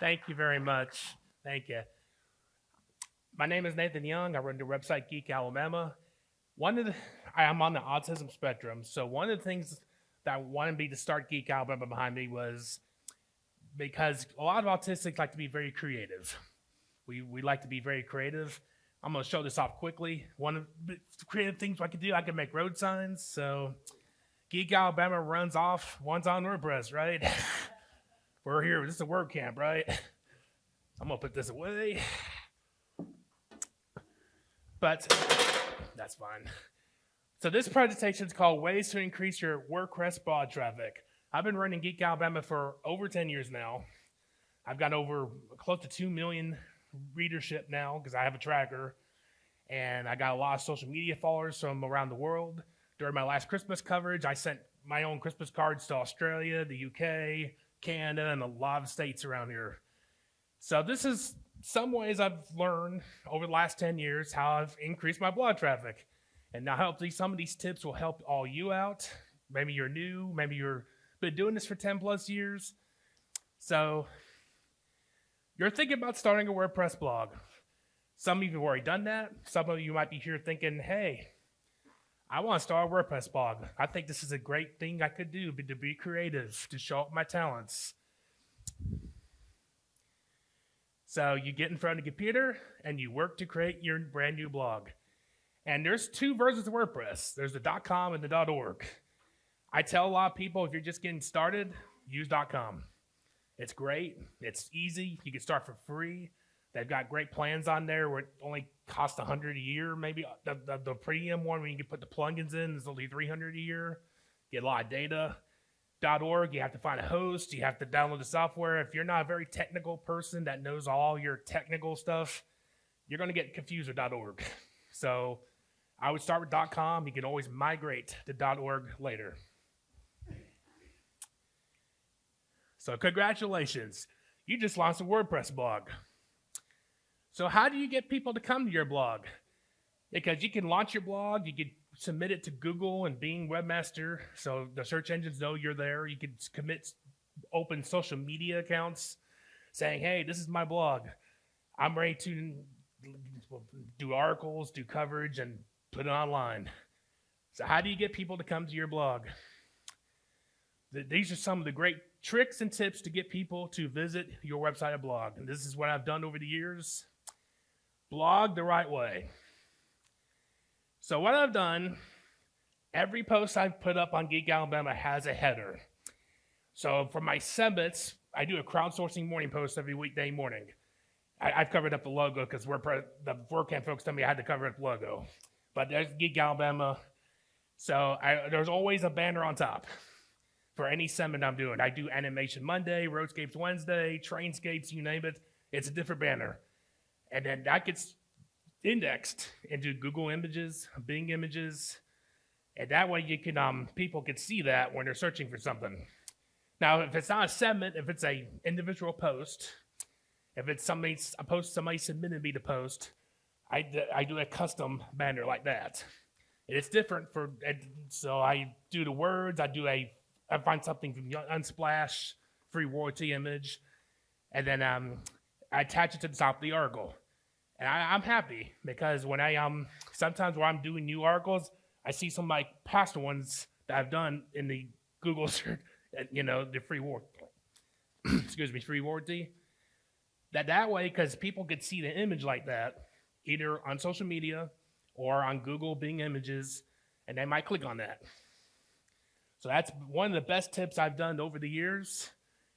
Thank you very much. Thank you. My name is Nathan Young. I run the website Geek Alabama. One of the, I'm on the autism spectrum, so one of the things that wanted me to start Geek Alabama behind me was because a lot of autistics like to be very creative. We like to be very creative. I'm going to show this off quickly. One of the creative things I could do, I can make road signs. So Geek Alabama runs off. One's on WordPress, right? We're here. This is a word camp, right? I'm going to put this away. But that's fine. So this presentation is called Ways to Increase Your WordPress Blog Traffic. I've been running Geek Alabama for over 10 years now. I've got over close to 2 million readership now because I have a tracker. And I got a lot of social media followers from around the world. During my last Christmas coverage, I sent my own Christmas cards to Australia, the UK, Canada, and a lot of states around here. So this is some ways I've learned over the last 10 years how I've increased my blog traffic. And now hopefully some of these tips will help all you out. Maybe you're new, maybe you've been doing this for 10 plus years. So you're thinking about starting a WordPress blog. Some of you have already done that. Some of you might be here thinking, hey, I want to start a WordPress blog. I think this is a great thing I could do, to be creative, to show off my talents. So you get in front of the computer and you work to create your brand new blog. And there's two versions of WordPress. There's the .com and the .org. I tell a lot of people if you're just getting started, use .com. It's great. It's easy. You can start for free. They've got great plans on there where it only costs $100 a year. Maybe the premium one where you can put the plugins in is only $300 a year. Get a lot of data. .org, you have to find a host. You have to download the software. If you're not a very technical person that knows all your technical stuff, you're going to get confused with .org. So I would start with .com. You can always migrate to .org later. So congratulations. You just launched a WordPress blog. So how do you get people to come to your blog? Because you can launch your blog, you can submit it to Google and Bing Webmaster, so the search engines know you're there. You can open social media accounts saying, hey, this is my blog. I'm ready to do articles, do coverage, and put it online. So how do you get people to come to your blog? These are some of the great tricks and tips to get people to visit your website or blog. And this is what I've done over the years. Blog the right way. So what I've done, every post I've put up on Geek Alabama has a header. So for my summits, I do a crowdsourcing morning post every weekday morning. I've covered up the logo because the WordCamp folks told me I had to cover up the logo. But there's Geek Alabama. So there's always a banner on top for any summit I'm doing. I do Animation Monday, Roadscapes Wednesday, Trainscapes, you name it. It's a different banner. And then that gets indexed into Google Images, Bing Images, and that way you can people can see that when they're searching for something. Now, if it's not a segment, if it's a individual post, if it's a post somebody submitted me to post, I do a custom banner like that. And it's different so I do the words, I find something from Unsplash, free royalty image, and then I attach it to the top of the article. And I'm happy because when sometimes when I'm doing new articles, I see some of my past ones that I've done in the Google search, the free royalty. That way, because people could see the image like that, either on social media or on Google Bing Images, and they might click on that. So that's one of the best tips I've done over the years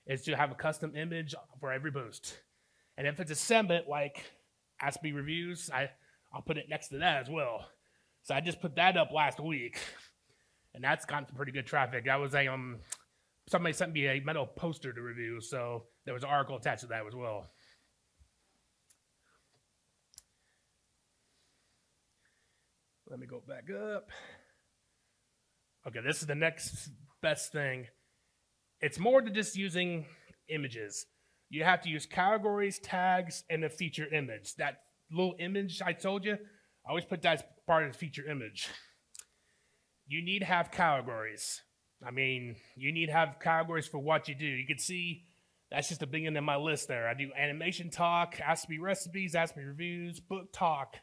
is to have a custom image for every post. And if it's a segment like Ask Me Reviews, I'll put it next to that as well. So I just put that up last week, and that's gotten some pretty good traffic. That was somebody sent me a metal poster to review, so there was an article attached to that as well. Let me go back up. Okay, this is the next best thing. It's more than just using images. You have to use categories, tags, and a feature image. That little image I told you, I always put that as part of the feature image. You need to have categories. You need to have categories for what you do. You can see That's just the beginning of my list there. I do animation talk, ask me recipes, ask me reviews, book talk.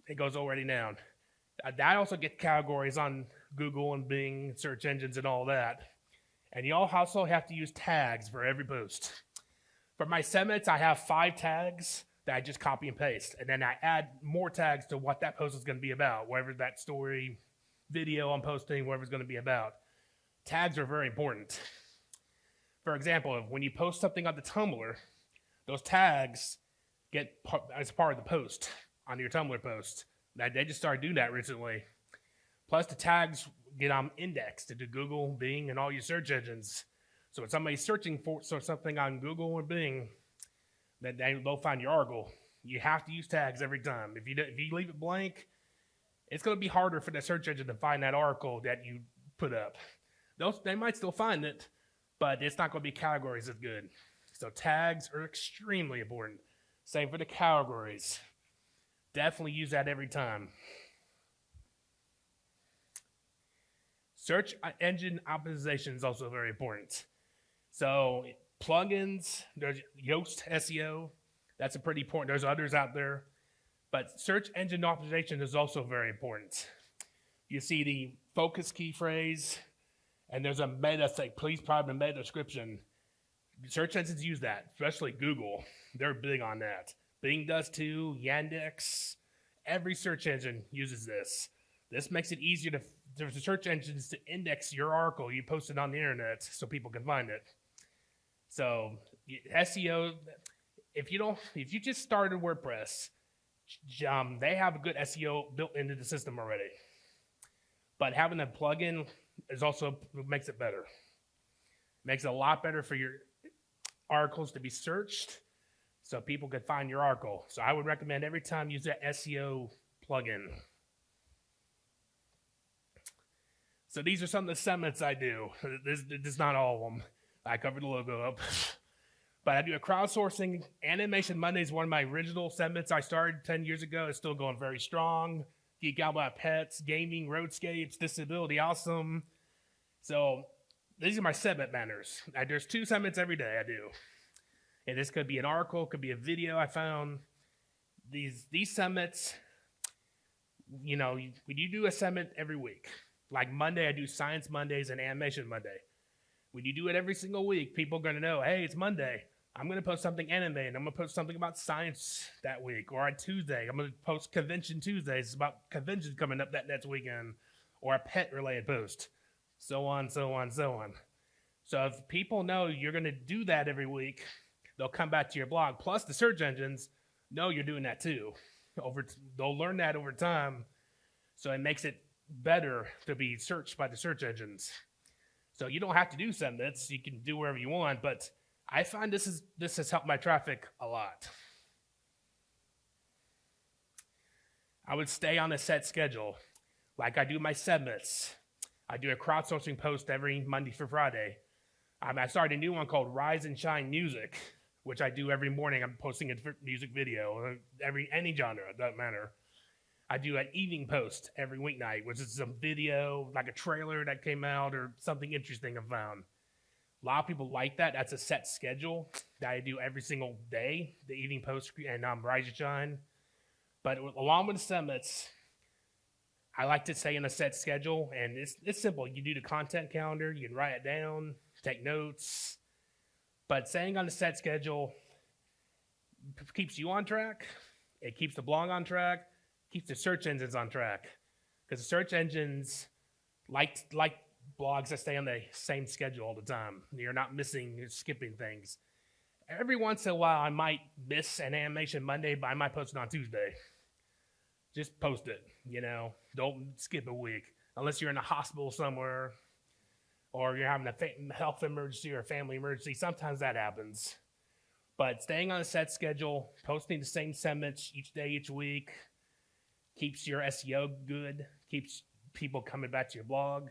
It goes already down. I also get categories on Google and Bing, search engines and all that. And you all also have to use tags for every post. For my summits, I have 5 tags that I just copy and paste. And then I add more tags to what that post is going to be about, whatever that story, video I'm posting, whatever it's going to be about. Tags are very important. For example, when you post something on the Tumblr, those tags get as part of the post on your Tumblr post. They just started doing that recently. Plus, the tags get indexed into Google, Bing, and all your search engines. So when somebody's searching for something on Google or Bing, they'll find your article. You have to use tags every time. If you leave it blank, it's going to be harder for the search engine to find that article that you put up. They might still find it, but it's not going to be categories as good. So tags are extremely important. Same for the categories. Definitely use that every time. Search engine optimization is also very important. So plugins, there's Yoast SEO. That's a pretty important. There's others out there. But search engine optimization is also very important. You see the focus key phrase, and there's a meta thing. Please provide a meta description. Search engines use that, especially Google. They're big on that. Bing does too, Yandex. Every search engine uses this. This makes it easier for search engines to index your article you posted on the internet so people can find it. So SEO, if you just started WordPress, they have a good SEO built into the system already. But having a plugin is also makes it better. Makes it a lot better for your articles to be searched so people can find your article. So I would recommend every time use that SEO plugin. So these are some of the segments I do. This is not all of them. I covered the logo up. But I do a crowdsourcing. Animation Monday is one of my original segments I started 10 years ago. It's still going very strong. Geek out about pets, gaming, roadscapes, disability, awesome. So these are my segment banners. There's 2 segments every day I do. And this could be an article, could be a video I found. These segments, when you do a segment every week, like Monday I do Science Mondays and Animation Monday. When you do it every single week, people are going to know, hey, it's Monday. I'm going to post something anime, and I'm going to post something about science that week. Or on Tuesday, I'm going to post Convention Tuesdays about conventions coming up that next weekend. Or a pet-related post. So on, so on, so on. So if people know you're going to do that every week, they'll come back to your blog. Plus, the search engines know you're doing that too. They'll learn that over time. So it makes it better to be searched by the search engines. So you don't have to do segments. You can do wherever you want, but I find this has helped my traffic a lot. I would stay on a set schedule. Like I do my segments. I do a crowdsourcing post every Monday through Friday. I started a new one called Rise and Shine Music, which I do every morning. I'm posting a different music video, any genre, it doesn't matter. I do an evening post every weeknight, which is some video, like a trailer that came out or something interesting I found. A lot of people like that. That's a set schedule that I do every single day, the evening post and Rise and Shine. But along with the summits, I like to stay in a set schedule, and it's simple. You do the content calendar, you can write it down, take notes. But staying on the set schedule keeps you on track. It keeps the blog on track. Keeps the search engines on track, because the search engines like blogs that stay on the same schedule all the time. You're not missing, you're skipping things. Every once in a while, I might miss an Animation Monday, but I might post it on Tuesday. Just post it, Don't skip a week unless you're in a hospital somewhere, or you're having a health emergency or a family emergency. Sometimes that happens. But staying on a set schedule, posting the same segments each day, each week, keeps your SEO good, keeps people coming back to your blog,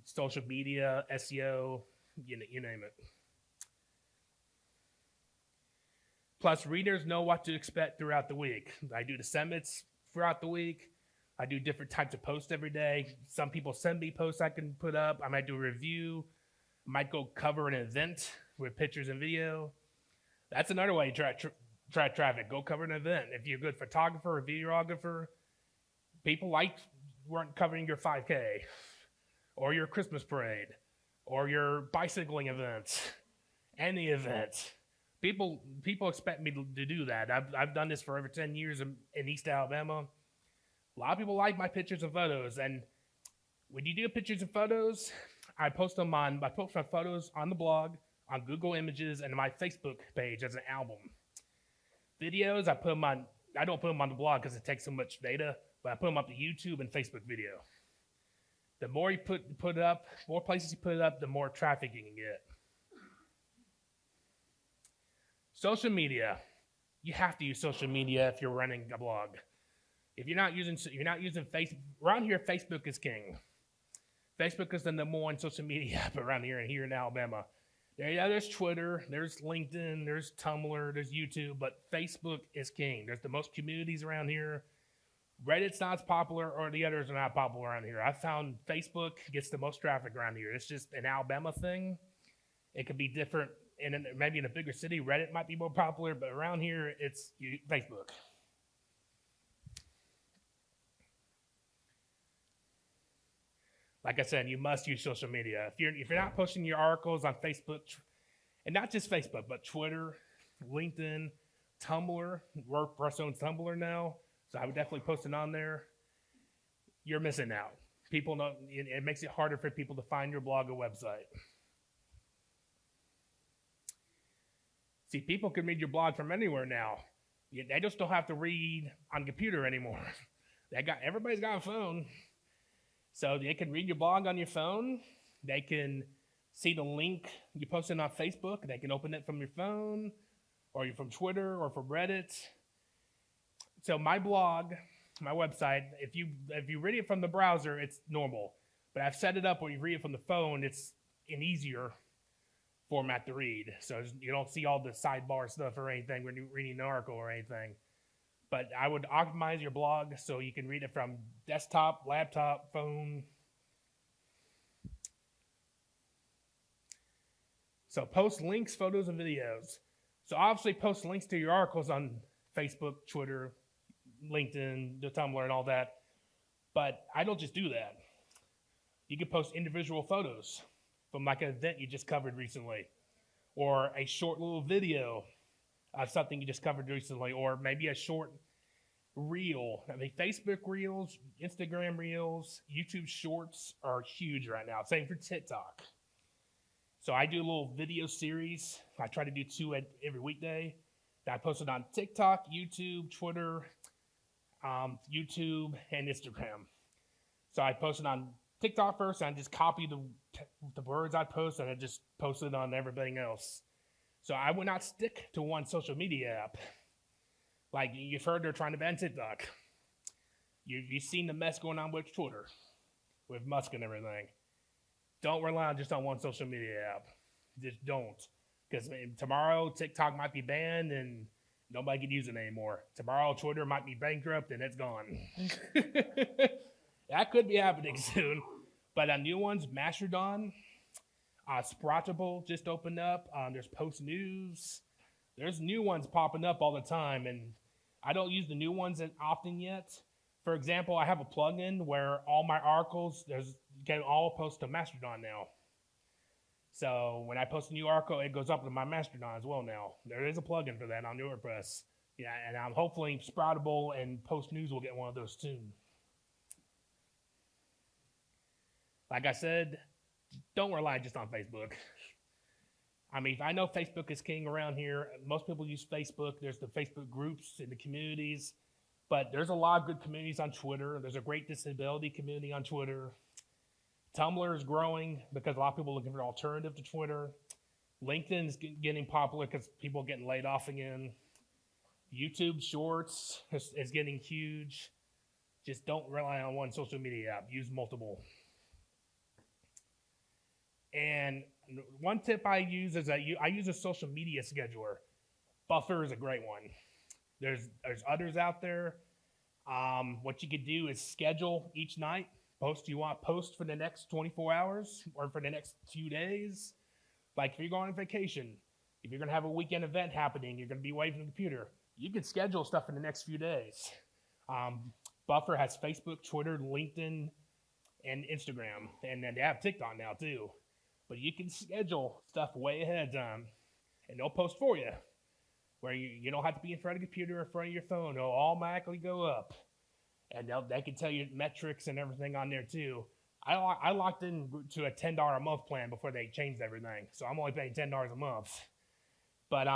social media, SEO, you name it. Plus, readers know what to expect throughout the week. I do the segments throughout the week. I do different types of posts every day. Some people send me posts I can put up. I might do a review. I might go cover an event with pictures and video. That's another way to try traffic. Go cover an event. If you're a good photographer or videographer, people weren't covering your 5K or your Christmas parade or your bicycling events, any event. People expect me to do that. I've done this for over 10 years in East Alabama. A lot of people like my pictures and photos, and when you do pictures and photos, I post my photos on the blog, on Google Images, and my Facebook page as an album. Videos, I don't put them on the blog because it takes so much data, but I put them up to YouTube and Facebook video. The more you put it up, more places you put it up, the more traffic you can get. Social media. You have to use social media if you're running a blog. If you're not using Facebook, around here, Facebook is king. Facebook is the number one social media app around here in Alabama. There's Twitter, there's LinkedIn, there's Tumblr, there's YouTube, but Facebook is king. There's the most communities around here. Reddit's not as popular, or the others are not popular around here. I found Facebook gets the most traffic around here. It's just an Alabama thing. It could be different. And maybe in a bigger city, Reddit might be more popular, but around here, it's Facebook. Like I said, you must use social media. If you're not posting your articles on Facebook, and not just Facebook, but Twitter, LinkedIn, Tumblr, WordPress owns Tumblr now, so I would definitely post it on there. You're missing out. People know it makes it harder for people to find your blog or website. See, people can read your blog from anywhere now. They just don't have to read on computer anymore. Everybody's got a phone. So they can read your blog on your phone. They can see the link you posted on Facebook. They can open it from your phone, or from Twitter, or from Reddit. So my blog, my website, if you read it from the browser, it's normal. But I've set it up where you read it from the phone, it's an easier format to read. So you don't see all the sidebar stuff or anything when you're reading an article or anything. But I would optimize your blog so you can read it from desktop, laptop, phone. So post links, photos, and videos. So obviously post links to your articles on Facebook, Twitter, LinkedIn, the Tumblr, and all that. But I don't just do that. You can post individual photos from like an event you just covered recently, or a short little video of something you just covered recently, or maybe a short reel. I mean, Facebook Reels, Instagram Reels, YouTube Shorts are huge right now. Same for TikTok. So I do a little video series. I try to do 2 every weekday that I posted on TikTok, YouTube, Twitter, YouTube, and Instagram. So I posted on TikTok first, and I just copy the words I post, and I just post it on everything else. So I would not stick to one social media app. Like you've heard they're trying to ban TikTok. You've seen the mess going on with Twitter, with Musk and everything. Don't rely just on one social media app. Just don't. Because tomorrow TikTok might be banned and nobody can use it anymore. Tomorrow Twitter might be bankrupt and it's gone. That could be happening soon. But new ones, Mastodon, Sproutable just opened up. There's Post News. There's new ones popping up all the time, and I don't use the new ones often yet. For example, I have a plugin where all my articles can all post to Mastodon now. So when I post a new article, it goes up to my Mastodon as well now. There is a plugin for that on WordPress. Yeah, and I'm hopefully Sproutable and Post News will get one of those too. Like I said, don't rely just on Facebook. I mean, I know Facebook is king around here. Most people use Facebook. There's the Facebook groups and the communities. But there's a lot of good communities on Twitter. There's a great disability community on Twitter. Tumblr is growing because a lot of people are looking for an alternative to Twitter. LinkedIn is getting popular because people are getting laid off again. YouTube Shorts is getting huge. Just don't rely on one social media app. Use multiple. And one tip I use is that I use a social media scheduler. Buffer is a great one. There's others out there. What you could do is schedule each night. Post you want post for the next 24 hours or for the next few days. Like if you're going on vacation, if you're going to have a weekend event happening, you're going to be away from the computer, you can schedule stuff in the next few days. Buffer has Facebook, Twitter, LinkedIn, and Instagram. And then they have TikTok now too. But you can schedule stuff way ahead of time, and they'll post for you. Where you don't have to be in front of the computer or in front of your phone. It'll automatically go up. And they can tell you metrics and everything on there too. I locked in to a $10 a month plan before they changed everything. So I'm only paying $10 a month. But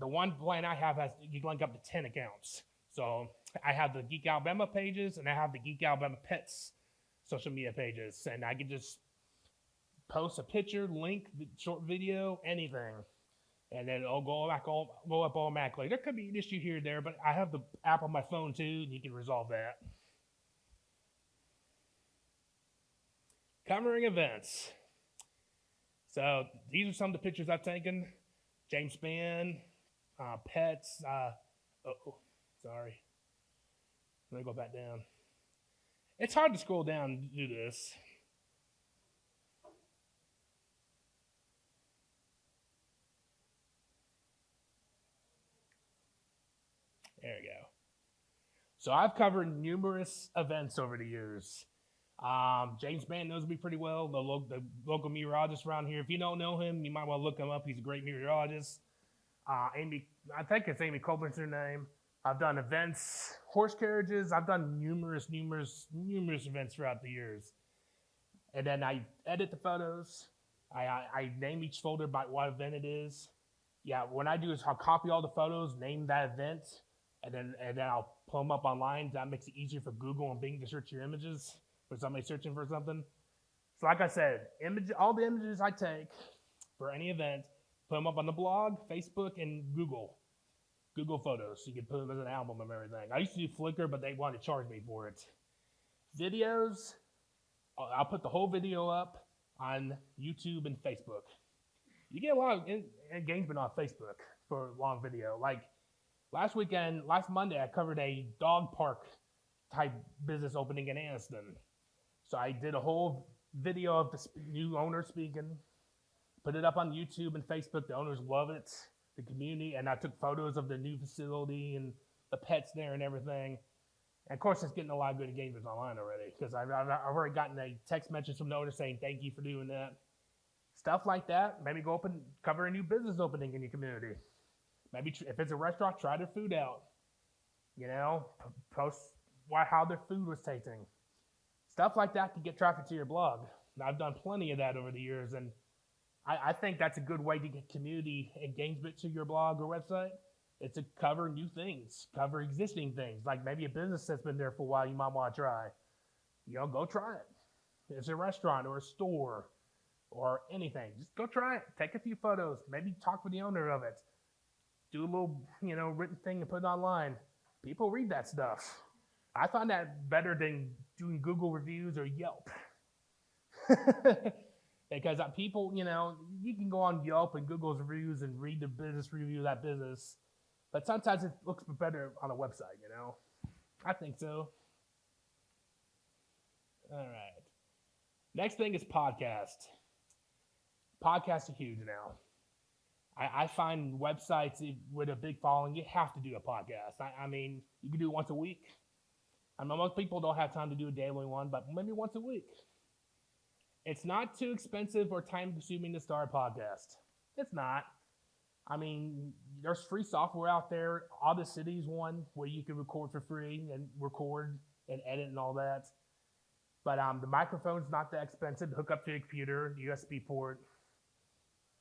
the one plan I have has you can link up to 10 accounts. So I have the Geek Alabama pages and I have the Geek Alabama Pets social media pages. And I can just post a picture, link, short video, anything. And then it'll go up automatically. There could be an issue here or there, but I have the app on my phone too, and you can resolve that. Covering events. So these are some of the pictures I've taken. James Spann, pets. Sorry. Let me go back down. It's hard to scroll down and do this. There we go. So I've covered numerous events over the years. James Spann knows me pretty well, the local meteorologist around here. If you don't know him, you might want to look him up. He's a great meteorologist. Amy, I think it's Amy Copeland's her name. I've done events, horse carriages. I've done numerous events throughout the years. And then I edit the photos. I name each folder by what event it is. Yeah, what I do is I'll copy all the photos, name that event, and then I'll pull them up online. That makes it easier for Google and Bing to search your images for somebody searching for something. So like I said, all the images I take for any event, put them up on the blog, Facebook, and Google Photos. So you can put them as an album and everything. I used to do Flickr, but they wanted to charge me for it. Videos, I'll put the whole video up on YouTube and Facebook. You get a lot of engagement on Facebook for a long video. Like last Monday, I covered a dog park type business opening in Anniston. So I did a whole video of the new owner speaking, put it up on YouTube and Facebook. The owners love it, the community, and I took photos of the new facility and the pets there and everything. And of course, it's getting a lot of good engagement online already because I've already gotten a text message from the owner saying thank you for doing that. Stuff like that. Maybe go up and cover a new business opening in your community. Maybe if it's a restaurant, try their food out. You know, post how their food was tasting. Stuff like that can get traffic to your blog. And I've done plenty of that over the years, and I think that's a good way to get community engagement to your blog or website. It's to cover new things, cover existing things, like maybe a business that's been there for a while you might want to try. You know, go try it. It's a restaurant or a store or anything. Just go try it. Take a few photos. Maybe talk with the owner of it. Do a little, written thing and put it online. People read that stuff. I find that better than doing Google reviews or Yelp. Because people, you can go on Yelp and Google's reviews and read the business review of that business. But sometimes it looks better on a website, I think so. All right. Next thing is podcast. Podcasts are huge now. I find websites with a big following, you have to do a podcast. I mean, you can do it once a week. I know most people don't have time to do a daily one, but maybe once a week. It's not too expensive or time-consuming to start a podcast. It's not. I mean, there's free software out there. Audacity's one where you can record for free and record and edit and all that. But the microphone's not that expensive to hook up to your computer, USB port.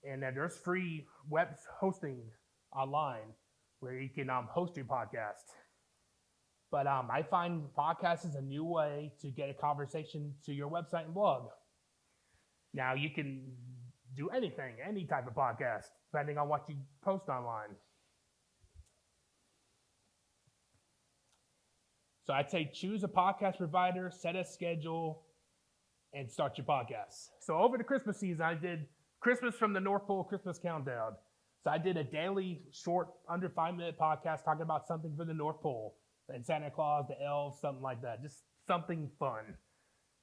And then there's free web hosting online where you can host your podcast. But I find podcasts is a new way to get a conversation to your website and blog. Now, you can do anything, any type of podcast, depending on what you post online. So I'd say choose a podcast provider, set a schedule, and start your podcast. So over the Christmas season, I did Christmas from the North Pole Christmas Countdown. So I did a daily, short, under 5-minute podcast talking about something for the North Pole. And Santa Claus, the elves, something like that. Just something fun.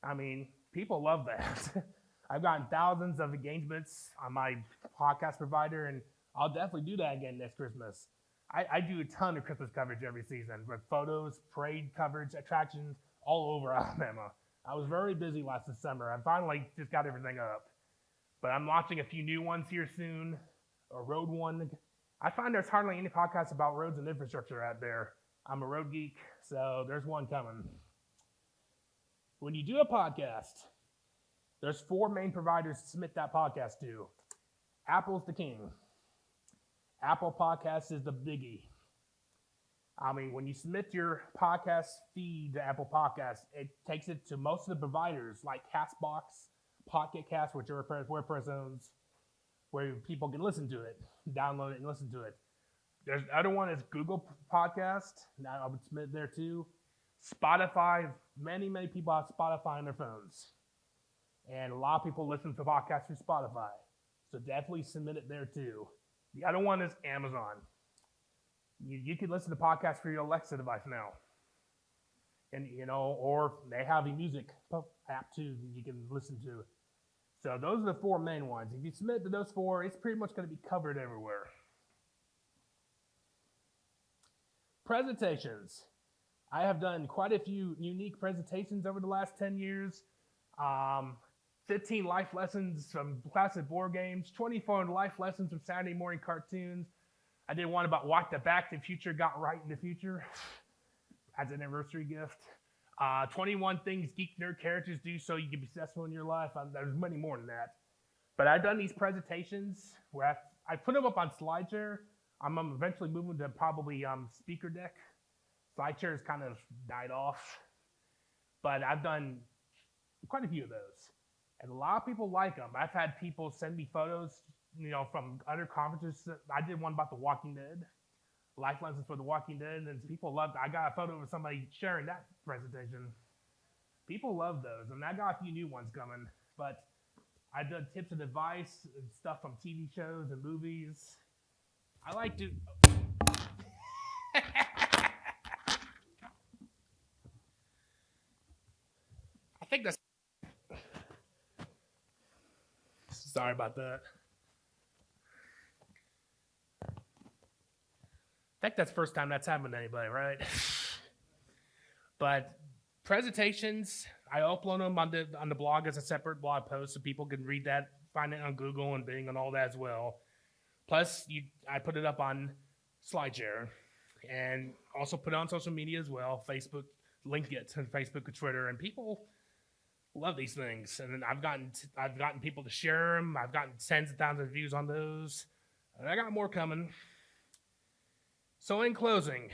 I mean, people love that. I've gotten thousands of engagements on my podcast provider, and I'll definitely do that again next Christmas. I do a ton of Christmas coverage every season with photos, parade coverage, attractions all over Alabama. I was very busy last December. I finally just got everything up. But I'm launching a few new ones here soon, a road one. I find there's hardly any podcasts about roads and infrastructure out there. I'm a road geek, so there's one coming. When you do a podcast, there's 4 main providers to submit that podcast to. Apple's the king. Apple Podcasts is the biggie. I mean, when you submit your podcast feed to Apple Podcasts, it takes it to most of the providers like Castbox, Pocket Cast, which WordPress owns, where people can listen to it, download it, and listen to it. There's the other one is Google Podcast. Now I would submit there too. Spotify. Many people have Spotify on their phones, and a lot of people listen to podcasts through Spotify. So definitely submit it there too. The other one is Amazon. You can listen to podcasts for your Alexa device now. And, or they have a music app too that you can listen to. So those are the 4 main ones. If you submit to those 4, it's pretty much going to be covered everywhere. Presentations. I have done quite a few unique presentations over the last 10 years. 15 life lessons from classic board games, 24 life lessons from Saturday morning cartoons. I did one about what the Back to the Future got right in the future as an anniversary gift. 21 things geek nerd characters do so you can be successful in your life. There's many more than that. But I've done these presentations where I put them up on SlideShare. I'm eventually moving to probably Speaker Deck. SlideShare has kind of died off. But I've done quite a few of those. And a lot of people like them. I've had people send me photos, from other conferences. I did one about The Walking Dead, life lessons for The Walking Dead, and people loved it. I got a photo of somebody sharing that presentation. People love those, and I got a few new ones coming. But I've done tips and advice and stuff from TV shows and movies. I like to... I think that's... Sorry about that. I think that's the first time that's happened to anybody, right? But presentations, I upload them on the blog as a separate blog post so people can read that, find it on Google and Bing and all that as well. Plus, I put it up on SlideShare and also put it on social media as well, Facebook, link it to Facebook and Twitter, and people love these things. And then I've gotten people to share them. I've gotten tens of thousands of views on those. And I got more coming. So in closing,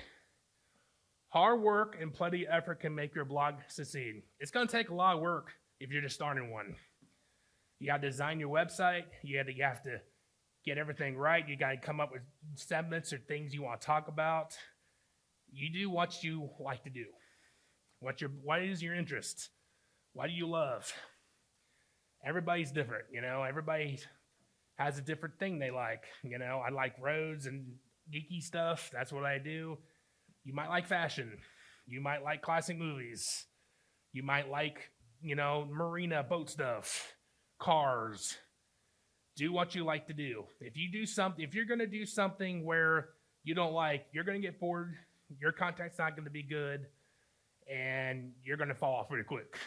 hard work and plenty of effort can make your blog succeed. It's going to take a lot of work if you're just starting one. You got to design your website. You have to get everything right. You got to come up with segments or things you want to talk about. You do what you like to do. What is your interest? What do you love? Everybody's different, Everybody has a different thing they like. I like roads and geeky stuff. That's what I do. You might like fashion. You might like classic movies. You might like, marina boat stuff, cars. Do what you like to do. If you're going to do something where you don't like, you're going to get bored. Your content's not going to be good, and you're going to fall off really quick.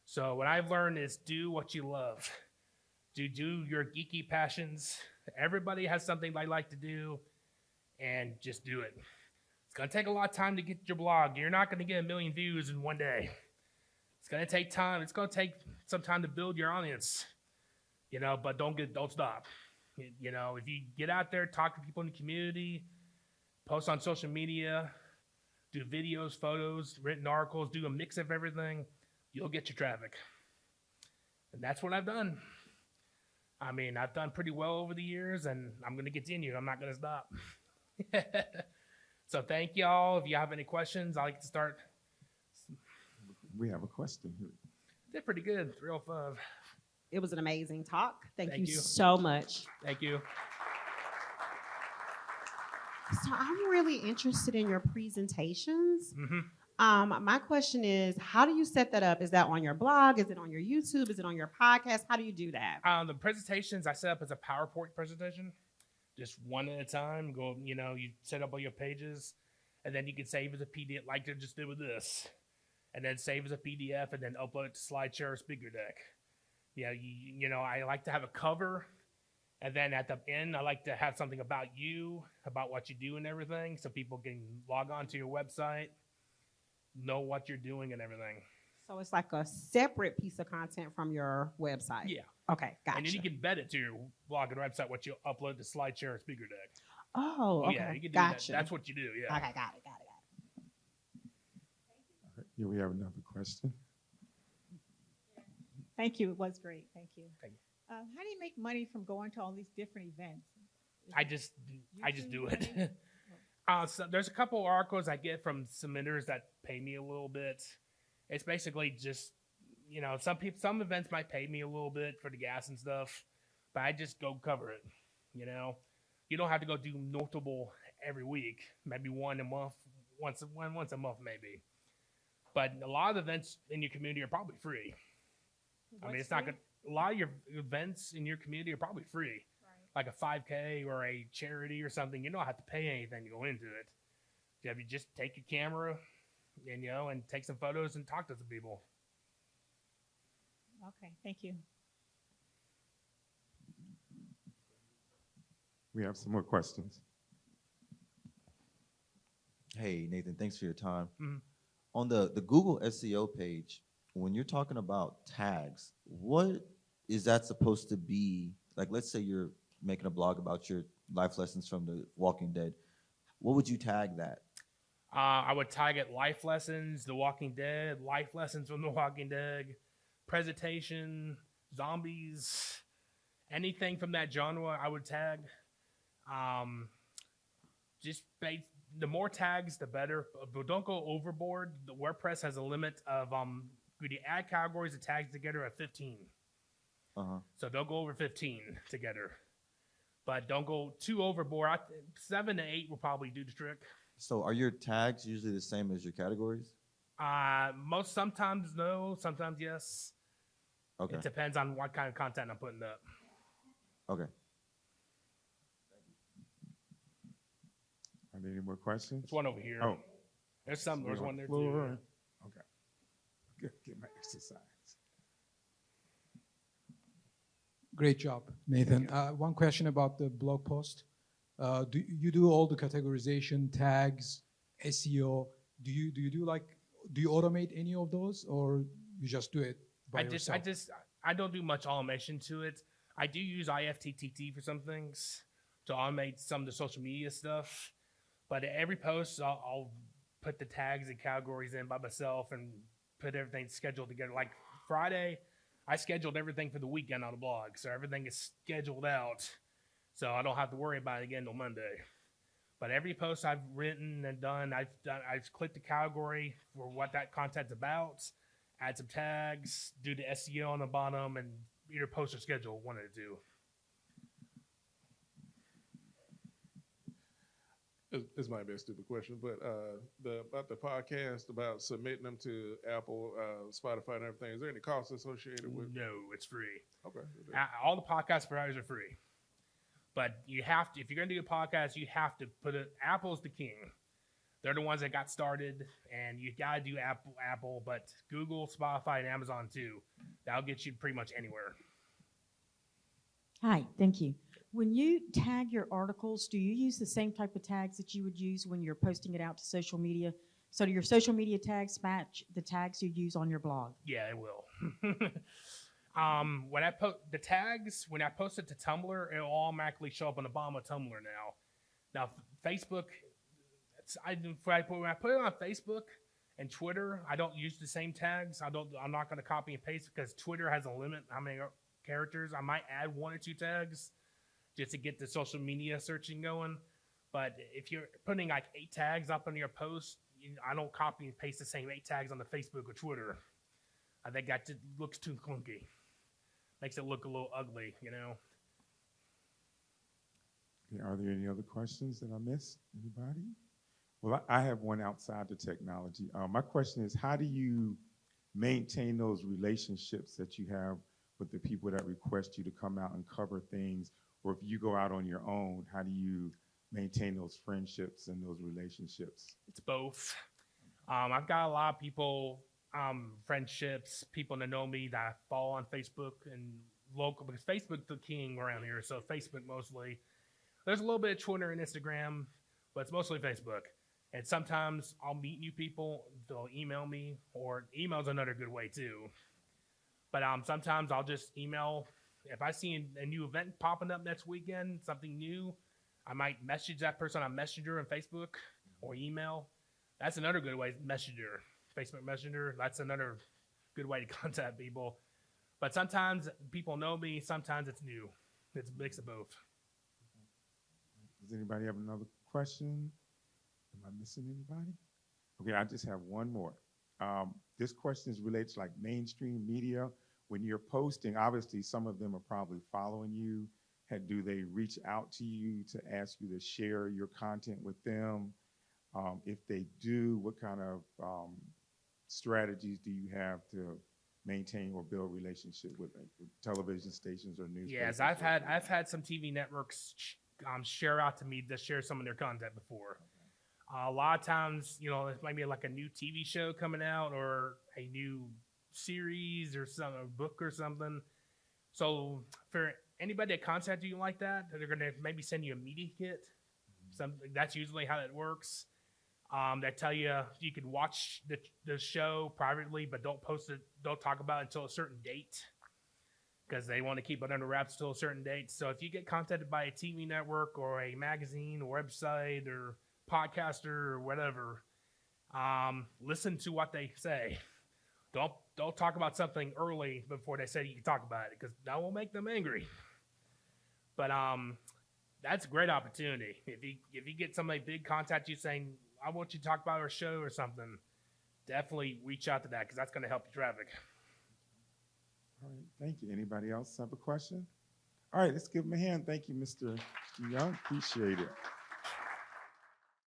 So what I've learned is do what you love. Do your geeky passions. Everybody has something they like to do, and just do it. It's going to take a lot of time to get your blog. You're not going to get 1 million views in one day. It's going to take time. It's going to take some time to build your audience, but don't stop. If you get out there, talk to people in the community, post on social media, do videos, photos, written articles, do a mix of everything, you'll get your traffic. And that's what I've done. I mean, I've done pretty well over the years, and I'm going to continue. I'm not going to stop. So thank y'all. If you have any questions, I'd like to start. We have a question here. Did pretty good. 3 out of 5. It was an amazing talk. Thank you you so much. Thank you. So I'm really interested in your presentations. My question is, how do you set that up? Is that on your blog? Is it on your YouTube? Is it on your podcast? How do you do that? The presentations I set up as a PowerPoint presentation, just one at a time. Go, you set up all your pages, and then you can save as a PDF, like I just did with this, and then save as a PDF, and then upload it to SlideShare or Speaker Deck. Yeah, I like to have a cover, and then at the end, I like to have something about you, about what you do and everything, so people can log on to your website, know what you're doing and everything. So it's like a separate piece of content from your website. Yeah. Okay, gotcha. And then you can embed it to your blog and website, what you upload to SlideShare or Speaker Deck. Oh, okay. Yeah, you can do gotcha. that. That's what you do, yeah. Okay, got it. Here we have another question. Thank you. It was great. Thank you. Thank you. How do you make money from going to all these different events? I just do YouTube it. money? So there's a couple articles I get from submitters that pay me a little bit. It's basically just, some events might pay me a little bit for the gas and stuff, but I just go cover it. You don't have to go do notable every week. Maybe one a month, once a month maybe. But a lot of events in your community are probably free. What's not free? a lot of your events in your community are probably free. Right. Like a 5K or a charity or something. You don't have to pay anything to go into it. You just take your camera and take some photos and talk to some people. Okay. Thank you. We have some more questions. Hey, Nathan, thanks for your time. Mhm. On the Google SEO page, when you're talking about tags, what is that supposed to be? Like, let's say you're making a blog about your life lessons from The Walking Dead. What would you tag that? I would tag it life lessons, The Walking Dead, life lessons from The Walking Dead, presentation, zombies, anything from that genre I would tag. The more tags, the better. But don't go overboard. The WordPress has a limit of when you add categories and tags together at 15. So don't go over 15 together. But don't go too overboard. 7 to 8 will probably do the trick. So are your tags usually the same as your categories? Sometimes no, sometimes yes. Okay. It depends on what kind of content I'm putting up. Okay. Are there any more questions? There's one over here. Oh. There's one there Whoa, too. whoa, whoa. Okay. Get my exercise. Great job, Nathan. One question about the blog post. Do you do all the categorization, tags, SEO? Do you automate any of those, or you just do it by yourself? I don't do much automation to it. I do use IFTTT for some things to automate some of the social media stuff. But every post, I'll put the tags and categories in by myself and put everything scheduled together. Like Friday, I scheduled everything for the weekend on the blog, so everything is scheduled out, so I don't have to worry about it again until Monday. But every post I've written and done, I've clicked the category for what that content's about, add some tags, do the SEO on the bottom, and either post or schedule one of the two. This might be a stupid question, but about the podcast, about submitting them to Apple, Spotify, and everything, is there any cost associated with? No, it's free. Okay. All the podcast providers are free. But you have to, if you're going to do a podcast, you have to put it, Apple's the king. They're the ones that got started, and you got to do Apple, but Google, Spotify, and Amazon too. That'll get you pretty much anywhere. Hi, thank you. When you tag your articles, do you use the same type of tags that you would use when you're posting it out to social media? So do your social media tags match the tags you use on your blog? Yeah, it will. When I post the tags, when I post it to Tumblr, it'll automatically show up on the bottom of Tumblr now. Now, Facebook, when I put it on Facebook and Twitter, I don't use the same tags. I'm not going to copy and paste because Twitter has a limit how many characters. I might add 1 or 2 tags just to get the social media searching going. But if you're putting like 8 tags up on your post, I don't copy and paste the same 8 tags on the Facebook or Twitter. I think that just looks too clunky. Makes it look a little ugly, Okay, are there any other questions that I missed? Anybody? Well, I have one outside the technology. My question is, how do you maintain those relationships that you have with the people that request you to come out and cover things? Or if you go out on your own, how do you maintain those friendships and those relationships? It's both. I've got a lot of people, friendships, people that know me that I follow on Facebook and local, because Facebook's the king around here. So Facebook mostly. There's a little bit of Twitter and Instagram, but it's mostly Facebook. And sometimes I'll meet new people. They'll email me, or email's another good way too. But sometimes I'll just email. If I see a new event popping up next weekend, something new, I might message that person on Messenger and Facebook or email. That's another good way, Messenger, Facebook Messenger. That's another good way to contact people. But sometimes people know me, sometimes it's new. It's a mix of both. Does anybody have another question? Am I missing anybody? Okay, I just have one more. This question is related to like mainstream media. When you're posting, obviously some of them are probably following you. Do they reach out to you to ask you to share your content with them? If they do, what kind of strategies do you have to maintain or build relationship with television stations or newspapers? Yes, I've had some TV networks share out to me to share some of their content before. A lot of times, it might be like a new TV show coming out or a new series or a book or something. So for anybody that contacts you like that, they're going to maybe send you a media kit. That's usually how it works. They tell you you can watch the show privately, but don't post it, don't talk about it until a certain date, because they want to keep it under wraps until a certain date. So if you get contacted by a TV network or a magazine or website or podcaster or whatever, listen to what they say. Don't talk about something early before they say you can talk about it, because that will make them angry. But that's a great opportunity. If you get somebody big contact you saying, I want you to talk about our show or something, definitely reach out to that, because that's going to help your traffic. All right, thank you. Anybody else have a question? All right, let's give him a hand. Thank you, Mr. Young. Appreciate it.